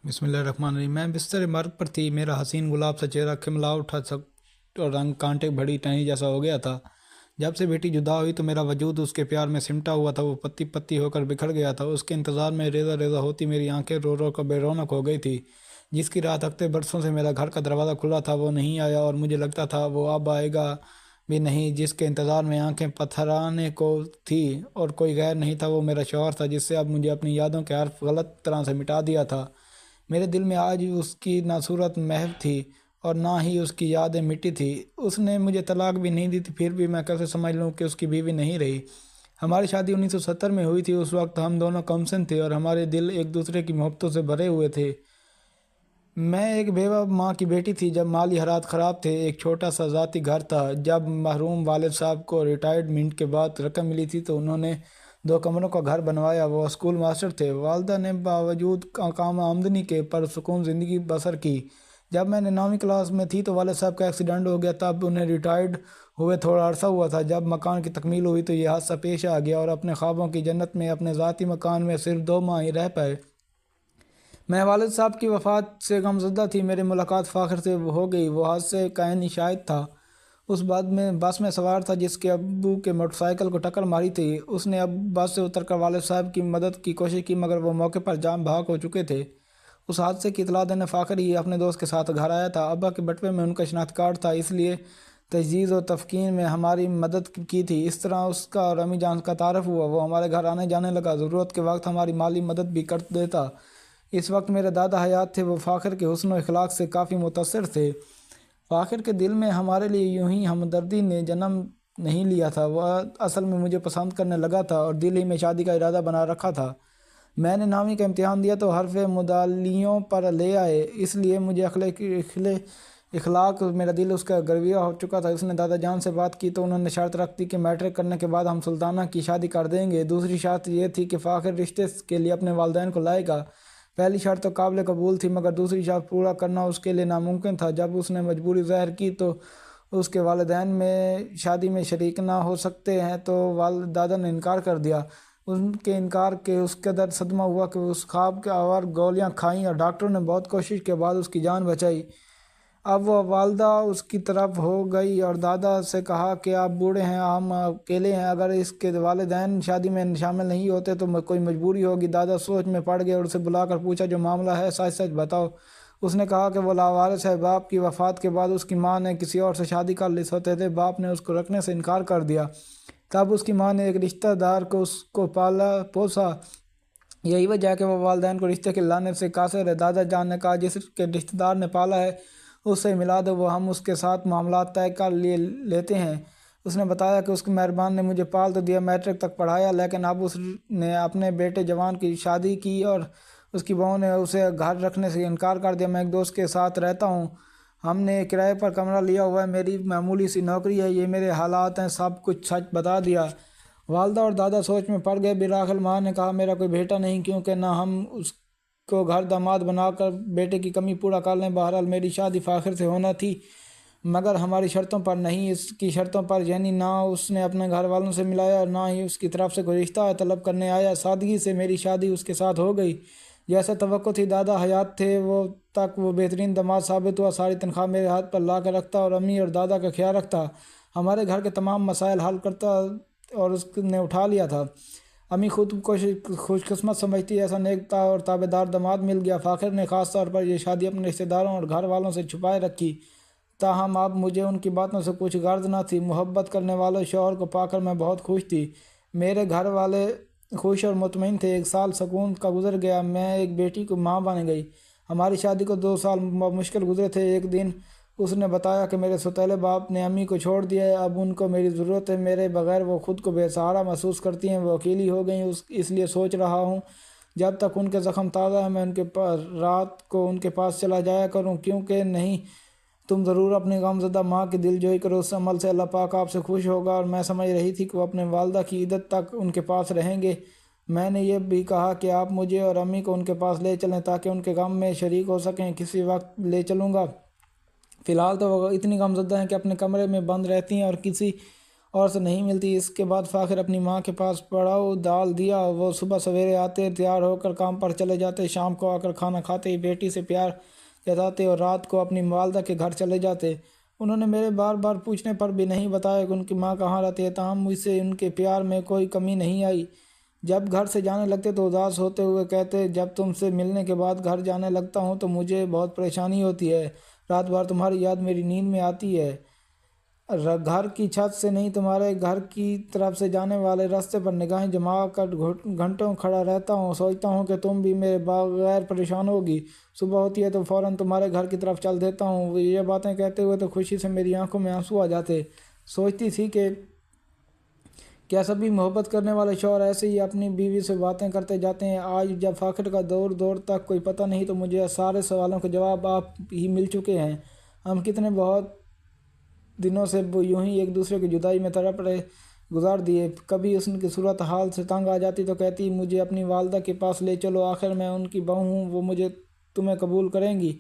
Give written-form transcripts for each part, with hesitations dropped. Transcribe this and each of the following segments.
بسم اللہ الرحمن الرحیم۔ میں بستر مرگ پر تھی، میرا حسین گلاب سا چہرہ کھملا اٹھا اور رنگ کانٹے بھری ٹہنی جیسا ہو گیا تھا۔ جب سے بیٹی جدا ہوئی تو میرا وجود اس کے پیار میں سمٹا ہوا تھا، وہ پتی پتی ہو کر بکھر گیا تھا۔ اس کے انتظار میں ریزہ ریزہ ہوتی میری آنکھیں رو رو کر بے رونق ہو گئی تھی۔ جس کی راہ تکتے برسوں سے میرا گھر کا دروازہ کھلا تھا وہ نہیں آیا، اور مجھے لگتا تھا وہ اب آئے گا بھی نہیں۔ جس کے انتظار میں آنکھیں پتھرانے کو تھی اور کوئی غیر نہیں تھا، وہ میرا شوہر تھا، جس سے اب مجھے اپنی یادوں کے حرف غلط طرح سے مٹا دیا تھا۔ میرے دل میں آج اس کی نہ صورت محو تھی اور نہ ہی اس کی یادیں مٹی تھی۔ اس نے مجھے طلاق بھی نہیں دی تھی، پھر بھی میں کیسے سمجھ لوں کہ اس کی بیوی نہیں رہی۔ ہماری شادی 1970 میں ہوئی تھی۔ اس وقت ہم دونوں کمسن تھے اور ہمارے دل ایک دوسرے کی محبتوں سے بھرے ہوئے تھے۔ میں ایک بیوہ ماں کی بیٹی تھی جب مالی حالات خراب تھے۔ ایک چھوٹا سا ذاتی گھر تھا۔ جب مرحوم والد صاحب کو ریٹائرمنٹ کے بعد رقم ملی تھی تو انہوں نے 2 کمروں کا گھر بنوایا۔ وہ اسکول ماسٹر تھے۔ والدہ نے باوجود کم آمدنی کے پرسکون زندگی بسر کی۔ جب میں نے 9ویں کلاس میں تھی تو والد صاحب کا ایکسیڈنٹ ہو گیا، تب انہیں ریٹائرڈ ہوئے تھوڑا عرصہ ہوا تھا۔ جب مکان کی تکمیل ہوئی تو یہ حادثہ پیش آ گیا اور اپنے خوابوں کی جنت میں اپنے ذاتی مکان میں صرف 2 ماہ ہی رہ پائے۔ میں والد صاحب کی وفات سے غمزدہ تھی۔ میری ملاقات فاخر سے ہو گئی۔ وہ حادثے کا عینی شاہد تھا۔ اس بعد میں بس میں سوار تھا جس کے ابو کے موٹر سائیکل کو ٹکر ماری تھی۔ اس نے اب بس سے اتر کر والد صاحب کی مدد کی کوشش کی، مگر وہ موقع پر جان بحق ہو چکے تھے۔ اس حادثے کی اطلاع دینے فاخر ہی اپنے دوست کے ساتھ گھر آیا تھا۔ ابا کے بٹوے میں ان کا شناختی کارڈ تھا، اس لیے تجہیز و تفکین میں ہماری مدد کی تھی۔ اس طرح اس کا اور امی جان کا تعارف ہوا۔ وہ ہمارے گھر آنے جانے لگا، ضرورت کے وقت ہماری مالی مدد بھی کر دیتا۔ اس وقت میرے دادا حیات تھے۔ وہ فاخر کے حسن و اخلاق سے کافی متاثر تھے۔ فاخر کے دل میں ہمارے لیے یوں ہی ہمدردی نے جنم نہیں لیا تھا، وہ اصل میں مجھے پسند کرنے لگا تھا اور دل ہی میں شادی کا ارادہ بنا رکھا تھا۔ میں نے 9ویں کا امتحان دیا تو حرف مدالیوں پر لے آئے، اس لیے مجھے اخلاق میرا دل اس کا گرویہ ہو چکا تھا۔ اس نے دادا جان سے بات کی تو انہوں نے شرط رکھ دی کہ میٹرک کرنے کے بعد ہم سلطانہ کی شادی کر دیں گے۔ دوسری شرط یہ تھی کہ فاخر رشتے کے لیے اپنے والدین کو لائے گا۔ پہلی شرط تو قابل قبول تھی، مگر دوسری شرط پورا کرنا اس کے لیے ناممکن تھا۔ جب اس نے مجبوری ظاہر کی تو اس کے والدین میں شادی میں شریک نہ ہو سکتے ہیں تو دادا نے انکار کر دیا۔ ان کے انکار کے اس قدر صدمہ ہوا کہ اس خواب کے آور گولیاں کھائیں اور ڈاکٹروں نے بہت کوشش کے بعد اس کی جان بچائی۔ اب وہ والدہ اس کی طرف ہو گئی اور دادا سے کہا کہ آپ بوڑھے ہیں، ہم اکیلے ہیں، اگر اس کے والدین شادی میں شامل نہیں ہوتے تو کوئی مجبوری ہوگی۔ دادا سوچ میں پڑ گئے اور اسے بلا کر پوچھا جو معاملہ ہے سچ سچ بتاؤ۔ اس نے کہا کہ وہ لاوارث ہے۔ باپ کی وفات کے بعد اس کی ماں نے کسی اور سے شادی کر لی ہوتے تھے، باپ نے اس کو رکھنے سے انکار کر دیا۔ تب اس کی ماں نے ایک رشتہ دار کو اس کو پالا پوسا۔ یہی وجہ ہے کہ وہ والدین کو رشتے کے لانے سے قاصر ہے۔ دادا جان نے کہا جس کے رشتہ دار نے پالا ہے اس سے ملا دو، وہ ہم اس کے ساتھ معاملات طے کر لیتے ہیں۔ اس نے بتایا کہ اس کے مہربان نے مجھے پال تو دیا، میٹرک تک پڑھایا، لیکن اب اس نے اپنے بیٹے جوان کی شادی کی اور اس کی بہو نے اسے گھر رکھنے سے انکار کر دیا۔ میں ایک دوست کے ساتھ رہتا ہوں، ہم نے کرائے پر کمرہ لیا ہوا ہے، میری معمولی سی نوکری ہے، یہ میرے حالات ہیں۔ سب کچھ سچ بتا دیا۔ والدہ اور دادا سوچ میں پڑ گئے۔ بالآخر ماں نے کہا میرا کوئی بیٹا نہیں، کیونکہ نہ ہم اس کو گھر داماد بنا کر بیٹے کی کمی پورا کر لیں۔ بہرحال میری شادی فاخر سے ہونا تھی، مگر ہماری شرطوں پر نہیں۔ اس کی شرطوں پر یعنی نہ اس نے اپنے گھر والوں سے ملایا اور نہ ہی اس کی طرف سے کوئی رشتہ طلب کرنے آیا۔ سادگی سے میری شادی اس کے ساتھ ہو گئی جیسے توقع تھی۔ دادا حیات تھے وہ تک وہ بہترین داماد ثابت ہوا، ساری تنخواہ میرے ہاتھ پر لا کر رکھتا اور امی اور دادا کا خیال رکھتا، ہمارے گھر کے تمام مسائل حل کرتا، اور اس نے اٹھا لیا تھا۔ امی خود کو خوش قسمت سمجھتی، ایسا نیک اور تابع دار داماد مل گیا۔ فاخر نے خاص طور پر یہ شادی اپنے رشتہ داروں اور گھر والوں سے چھپائے رکھی، تاہم اب مجھے ان کی باتوں سے کچھ غرض نہ تھی۔ محبت کرنے والے شوہر کو پا کر میں بہت خوش تھی۔ میرے گھر والے خوش اور مطمئن تھے۔ 1 سال سکون کا گزر گیا، میں ایک بیٹی کو ماں بن گئی۔ ہماری شادی کو 2 سال مشکل گزرے تھے۔ ایک دن اس نے بتایا کہ میرے سوتیلے باپ نے امی کو چھوڑ دیا ہے، اب ان کو میری ضرورت ہے، میرے بغیر وہ خود کو بے سہارا محسوس کرتی ہیں، وہ اکیلی ہو گئی، اس لیے سوچ رہا ہوں جب تک ان کے زخم تازہ ہیں میں ان کے رات کو ان کے پاس چلا جایا کروں۔ کیونکہ نہیں، تم ضرور اپنی غمزدہ ماں کی دل جوئی کرو، اس عمل سے اللہ پاک آپ سے خوش ہوگا۔ اور میں سمجھ رہی تھی کہ وہ اپنے والدہ کی عدت تک ان کے پاس رہیں گے۔ میں نے یہ بھی کہا کہ آپ مجھے اور امی کو ان کے پاس لے چلیں تاکہ ان کے غم میں شریک ہو سکیں۔ کسی وقت لے چلوں گا۔ فی الحال تو وہ اتنی غمزدہ ہیں کہ اپنے کمرے میں بند رہتی ہیں اور کسی اور سے نہیں ملتی۔ اس کے بعد فاخر اپنی ماں کے پاس پڑاؤ ڈال دیا۔ وہ صبح سویرے آتے، تیار ہو کر کام پر چلے جاتے، شام کو آ کر کھانا کھاتے ہی بیٹی سے پیار جتاتے اور رات کو اپنی والدہ کے گھر چلے جاتے۔ انہوں نے میرے بار بار پوچھنے پر بھی نہیں بتایا کہ ان کی ماں کہاں رہتی ہے، تاہم مجھ سے ان کے پیار میں کوئی کمی نہیں آئی۔ جب گھر سے جانے لگتے تو اداس ہوتے ہوئے کہتے، جب تم سے ملنے کے بعد گھر جانے لگتا ہوں تو مجھے بہت پریشانی ہوتی ہے، رات بھر تمہاری یاد میری نیند میں آتی ہے۔ گھر کی چھت سے نہیں، تمہارے گھر کی طرف سے جانے والے راستے پر نگاہیں جما کر گھنٹوں کھڑا رہتا ہوں، سوچتا ہوں کہ تم بھی میرے بغیر پریشان ہوگی۔ صبح ہوتی ہے تو فوراً تمہارے گھر کی طرف چل دیتا ہوں۔ یہ باتیں کہتے ہوئے تو خوشی سے میری آنکھوں میں آنسو آ جاتے۔ سوچتی تھی کہ کیا سبھی محبت کرنے والے شوہر ایسے ہی اپنی بیوی سے باتیں کرتے جاتے ہیں؟ آج جب فاخر کا دور دور تک کوئی پتہ نہیں تو مجھے سارے سوالوں کے جواب آپ ہی مل چکے ہیں۔ ہم کتنے بہت دنوں سے یوں ہی ایک دوسرے کی جدائی میں تڑپ رہے گزار دیے۔ کبھی اس کی صورت حال سے تنگ آ جاتی تو کہتی، مجھے اپنی والدہ کے پاس لے چلو، آخر میں ان کی بہو ہوں، وہ مجھے تمہیں قبول کریں گی۔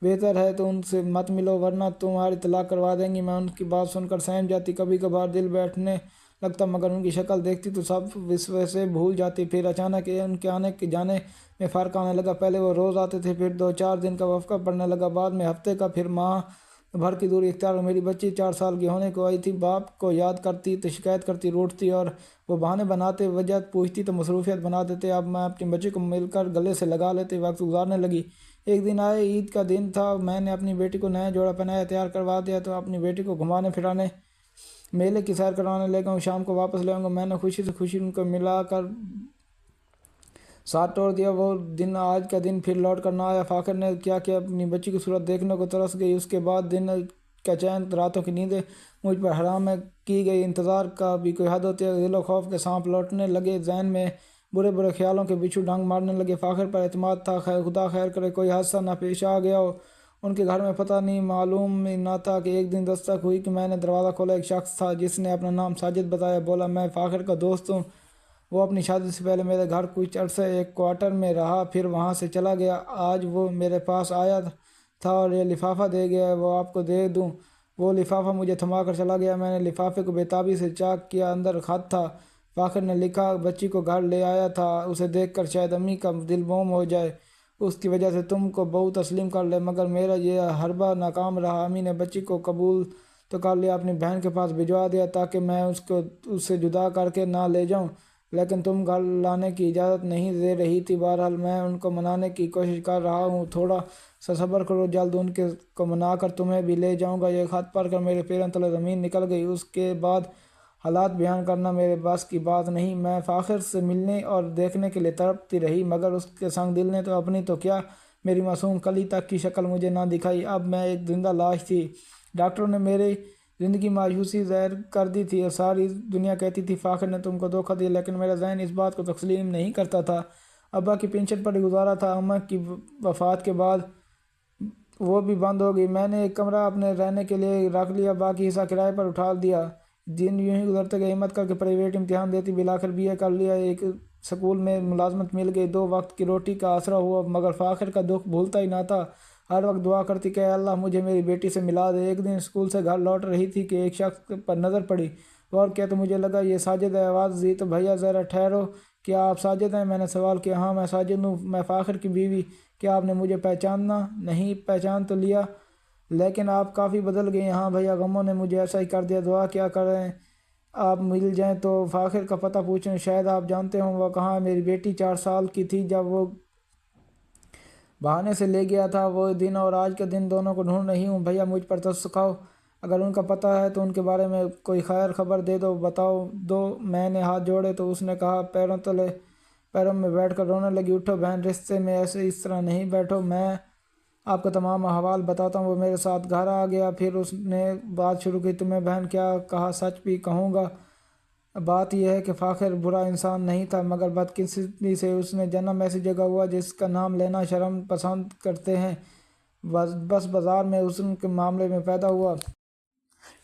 بہتر ہے تو ان سے مت ملو ورنہ تمہاری طلاق کروا دیں گی۔ میں ان کی بات سن کر سہم جاتی، کبھی کبھار دل بیٹھنے لگتا، مگر ان کی شکل دیکھتی تو سب وسوسے بھول جاتی۔ پھر اچانک ان کے آنے کے جانے میں فرق آنے لگا۔ پہلے وہ روز آتے تھے، پھر 2-4 دن کا وقفہ پڑنے لگا، بعد میں ہفتے کا، پھر ماہ بھر کی دوری اختیار ہوئی۔ میری بچی 4 سال کی ہونے کو آئی تھی، باپ کو یاد کرتی تو شکایت کرتی، روٹتی اور وہ بہانے بناتے، وجہ پوچھتی تو مصروفیت بنا دیتے۔ اب میں اپنی بچی کو مل کر گلے سے لگا لیتے وقت گزارنے لگی۔ ایک دن آئے، عید کا دن تھا، میں نے اپنی بیٹی کو نیا جوڑا پہنایا، تیار کروا دیا تو اپنی بیٹی کو گھمانے پھرانے، میلے کی سیر کروانے لے گا ہوں، شام کو واپس لے آؤں گا۔ میں نے خوشی سے خوشی ان کو ملا کر ساتھ توڑ دیا۔ وہ دن آج کا دن پھر لوٹ کر نہ آیا۔ فاخر نے کیا کہ اپنی بچی کی صورت دیکھنے کو ترس گئی۔ اس کے بعد دن کا چین، راتوں کی نیندیں مجھ پر حرام کی گئی۔ انتظار کا بھی کوئی حد ہوتی ہے۔ دل و خوف کے سانپ لوٹنے لگے، ذہن میں برے برے خیالوں کے بچھو ڈنگ مارنے لگے۔ فاخر پر اعتماد تھا، خدا خیر کرے کوئی حادثہ نہ پیش آ گیا ہو۔ ان کے گھر میں پتہ نہیں معلوم نہ تھا کہ ایک دن دستک ہوئی کہ میں نے دروازہ کھولا۔ ایک شخص تھا جس نے اپنا نام ساجد بتایا، بولا، میں فاخر کا دوست ہوں۔ وہ اپنی شادی سے پہلے میرے گھر کچھ عرصے ایک کوارٹر میں رہا، پھر وہاں سے چلا گیا۔ آج وہ میرے پاس آیا تھا اور یہ لفافہ دے گیا ہے، وہ آپ کو دے دوں۔ وہ لفافہ مجھے تھما کر چلا گیا۔ میں نے لفافے کو بے تابی سے چاک کیا، اندر خط تھا۔ فاخر نے لکھا، بچی کو گھر لے آیا تھا، اسے دیکھ کر شاید امی کا دل موم ہو جائے، اس کی وجہ سے تم کو بہو تسلیم کر لے، مگر میرا یہ حربہ ناکام رہا۔ امی نے بچی کو قبول تو کر لیا، اپنی بہن کے پاس بھجوا دیا تاکہ میں اس سے جدا کر کے نہ لے جاؤں، لیکن تم گھر لانے کی اجازت نہیں دے رہی تھی۔ بہرحال میں ان کو منانے کی کوشش کر رہا ہوں، تھوڑا سا صبر کرو، جلد ان کو منا کر تمہیں بھی لے جاؤں گا۔ یہ خط پڑھ کر میرے پیروں تلے زمین نکل گئی۔ اس کے بعد حالات بیان کرنا میرے بس کی بات نہیں۔ میں فاخر سے ملنے اور دیکھنے کے لیے تڑپتی رہی، مگر اس کے سنگ دل نے تو اپنی تو کیا، میری معصوم کلی تک کی شکل مجھے نہ دکھائی۔ اب میں ایک زندہ لاش تھی۔ ڈاکٹروں نے میری زندگی مایوسی ظاہر کر دی تھی اور ساری دنیا کہتی تھی فاخر نے تم کو دھوکہ دیا، لیکن میرا ذہن اس بات کو تسلیم نہیں کرتا تھا۔ ابا کی پینشن پر گزارا تھا، اماں کی وفات کے بعد وہ بھی بند ہو گئی۔ میں نے ایک کمرہ اپنے رہنے کے لیے رکھ لیا، باقی حصہ کرائے پر اٹھا دیا۔ دن یوں ہی گزرتے گئے، ہمت کر کے پرائیویٹ امتحان دیتی، بالآخر بی اے کر لیا، ایک سکول میں ملازمت مل گئی، 2 وقت کی روٹی کا آسرا ہوا، مگر فاخر کا دکھ بھولتا ہی نہ تھا۔ ہر وقت دعا کرتی کہ اے اللہ مجھے میری بیٹی سے ملا دے۔ ایک دن اسکول سے گھر لوٹ رہی تھی کہ ایک شخص پر نظر پڑی، غور کیا تو مجھے لگا یہ ساجد ہے۔ آواز دی تو بھیا ذرا ٹھہرو، کیا آپ ساجد ہیں؟ میں نے سوال کیا۔ ہاں میں ساجد ہوں، میں فاخر کی بیوی۔ کیا آپ نے مجھے پہچانا نہیں؟ پہچان تو لیا، لیکن آپ کافی بدل گئی ہیں۔ ہاں بھیا، غموں نے مجھے ایسا ہی کر دیا، دعا کیا کریں آپ مل جائیں تو فاخر کا پتہ پوچھیں، شاید آپ جانتے ہوں وہ کہاں ہے۔ میری بیٹی 4 سال کی تھی جب وہ بہانے سے لے گیا تھا، وہ دن اور آج کا دن دونوں کو ڈھونڈ رہی ہوں۔ بھیا مجھ پر ترس کھاؤ، اگر ان کا پتہ ہے تو ان کے بارے میں کوئی خیر خبر دے دو، بتاؤ دو۔ میں نے ہاتھ جوڑے تو اس نے کہا، پیروں میں بیٹھ کر رونے لگی، اٹھو بہن، رشتے میں ایسے اس طرح نہیں بیٹھو، میں آپ کو تمام احوال بتاتا ہوں۔ وہ میرے ساتھ گھر آ گیا، پھر اس نے بات شروع کی، تمہیں بہن کیا کہا سچ بھی کہوں گا، بات یہ ہے کہ فاخر برا انسان نہیں تھا، مگر بدقسمتی سے اس نے جنم ایسی جگہ ہوا جس کا نام لینا شرم پسند کرتے ہیں، بس بازار میں حسن کے معاملے میں پیدا ہوا۔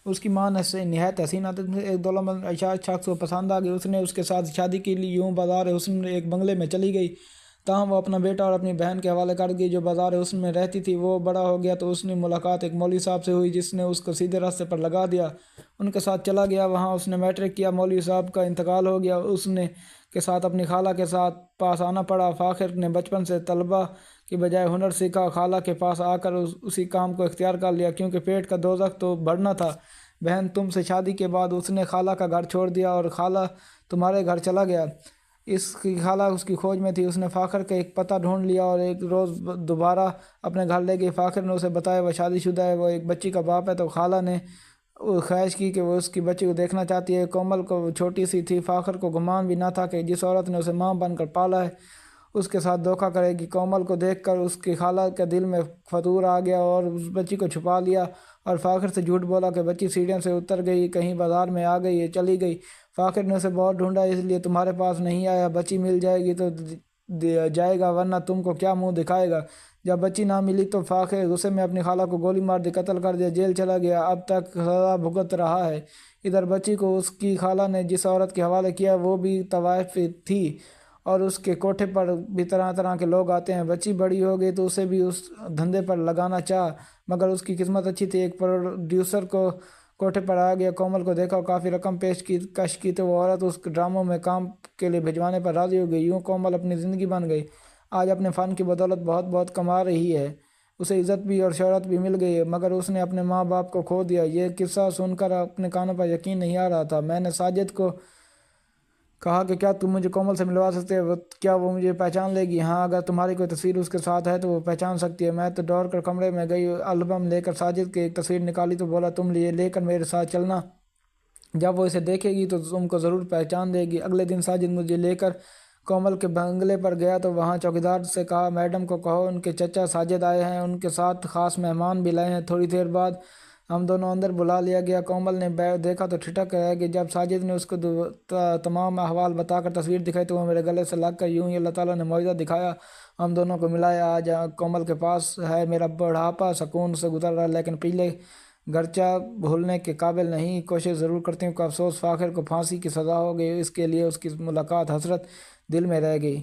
اس کی ماں نے نہایت حسین عادت میں ایک دولتمند شخص کو پسند آ گئی، اس نے اس کے ساتھ شادی کی لی، یوں بازار حسن ایک بنگلے میں چلی گئی۔ تاہم وہ اپنا بیٹا اور اپنی بہن کے حوالے کر گئی جو بازار حسن میں رہتی تھی۔ وہ بڑا ہو گیا تو اس نے ملاقات ایک مولوی صاحب سے ہوئی جس نے اس کو سیدھے راستے پر لگا دیا۔ ان کے ساتھ چلا گیا، وہاں اس نے میٹرک کیا۔ مولوی صاحب کا انتقال ہو گیا، اس نے کے ساتھ اپنی خالہ کے ساتھ پاس آنا پڑا۔ فاخر نے بچپن سے طلبہ کی بجائے ہنر سیکھا، خالہ کے پاس آ کر اسی کام کو اختیار کر لیا کیونکہ پیٹ کا دوزخ تو بڑھنا تھا۔ بہن تم سے شادی کے بعد اس نے خالہ کا گھر چھوڑ دیا اور خالہ تمہارے گھر چلا گیا۔ اس کی خالہ اس کی کھوج میں تھی، اس نے فاخر کا ایک پتہ ڈھونڈ لیا اور ایک روز دوبارہ اپنے گھر لے گئی۔ فاخر نے اسے بتایا وہ شادی شدہ ہے، وہ ایک بچی کا باپ ہے، تو خالہ نے خواہش کی کہ وہ اس کی بچی کو دیکھنا چاہتی ہے۔ کومل کو چھوٹی سی تھی، فاخر کو گمان بھی نہ تھا کہ جس عورت نے اسے ماں بن کر پالا ہے اس کے ساتھ دھوکہ کرے گی۔ کومل کو دیکھ کر اس کی خالہ کے دل میں فتور آ گیا اور اس بچی کو چھپا لیا اور فاخر سے جھوٹ بولا کہ بچی سیڑھیوں سے اتر گئی، کہیں بازار میں آ گئی، چلی گئی۔ فاخر نے اسے بہت ڈھونڈا اس لیے تمہارے پاس نہیں آیا۔ بچی مل جائے گی تو جائے گا ورنہ تم کو کیا منہ دکھائے گا۔ جب بچی نہ ملی تو فاخر غصے میں اپنی خالہ کو گولی مار دی، قتل کر دیا، جیل چلا گیا، اب تک سزا بھگت رہا ہے۔ ادھر بچی کو اس کی خالہ نے جس عورت کے حوالے کیا وہ بھی طوائف تھی اور اس کے کوٹھے پر بھی طرح طرح کے لوگ آتے ہیں۔ بچی بڑی ہو گئی تو اسے بھی اس دھندے پر لگانا چاہا مگر اس کی قسمت اچھی تھی، ایک پروڈیوسر کو کوٹھے پر آ گیا، کومل کو دیکھا اور کافی رقم کش کی تو وہ عورت اس ڈراموں میں کام کے لیے بھجوانے پر راضی ہو گئی۔ یوں کومل اپنی زندگی بن گئی، آج اپنے فن کی بدولت بہت بہت کما رہی ہے، اسے عزت بھی اور شہرت بھی مل گئی ہے مگر اس نے اپنے ماں باپ کو کھو دیا۔ یہ قصہ سن کر اپنے کانوں پر یقین نہیں آ رہا تھا۔ میں نے ساجد کو کہا کہ کیا تم مجھے کومل سے ملوا سکتے ہو، کیا وہ مجھے پہچان لے گی؟ ہاں، اگر تمہاری کوئی تصویر اس کے ساتھ ہے تو وہ پہچان سکتی ہے۔ میں تو دوڑ کر کمرے میں گئی، البم لے کر ساجد کی ایک تصویر نکالی تو بولا تم یہ لے کر میرے ساتھ چلنا، جب وہ اسے دیکھے گی تو تم کو ضرور پہچان دے گی۔ اگلے دن ساجد مجھے لے کر کومل کے بنگلے پر گیا تو وہاں چوکیدار سے کہا میڈم کو کہو ان کے چچا ساجد آئے ہیں، ان کے ساتھ خاص مہمان بھی لائے ہیں۔ تھوڑی دیر بعد ہم دونوں اندر بلا لیا گیا۔ کومل نے دیکھا تو ٹھٹک رہ گئی۔ جب ساجد نے اس کو تمام احوال بتا کر تصویر دکھائی تو وہ میرے گلے سے لگ کر یوں ہی اللہ تعالیٰ نے معجزہ دکھایا، ہم دونوں کو ملایا۔ آج کومل کے پاس ہے، میرا بڑھاپا سکون سے گزر رہا ہے لیکن پہلے گرچہ بھولنے کے قابل نہیں، کوشش ضرور کرتی ہوں کہ افسوس فاخر کو پھانسی کی سزا ہو گئی، اس کے لیے اس کی ملاقات حسرت دل میں رہ گئی۔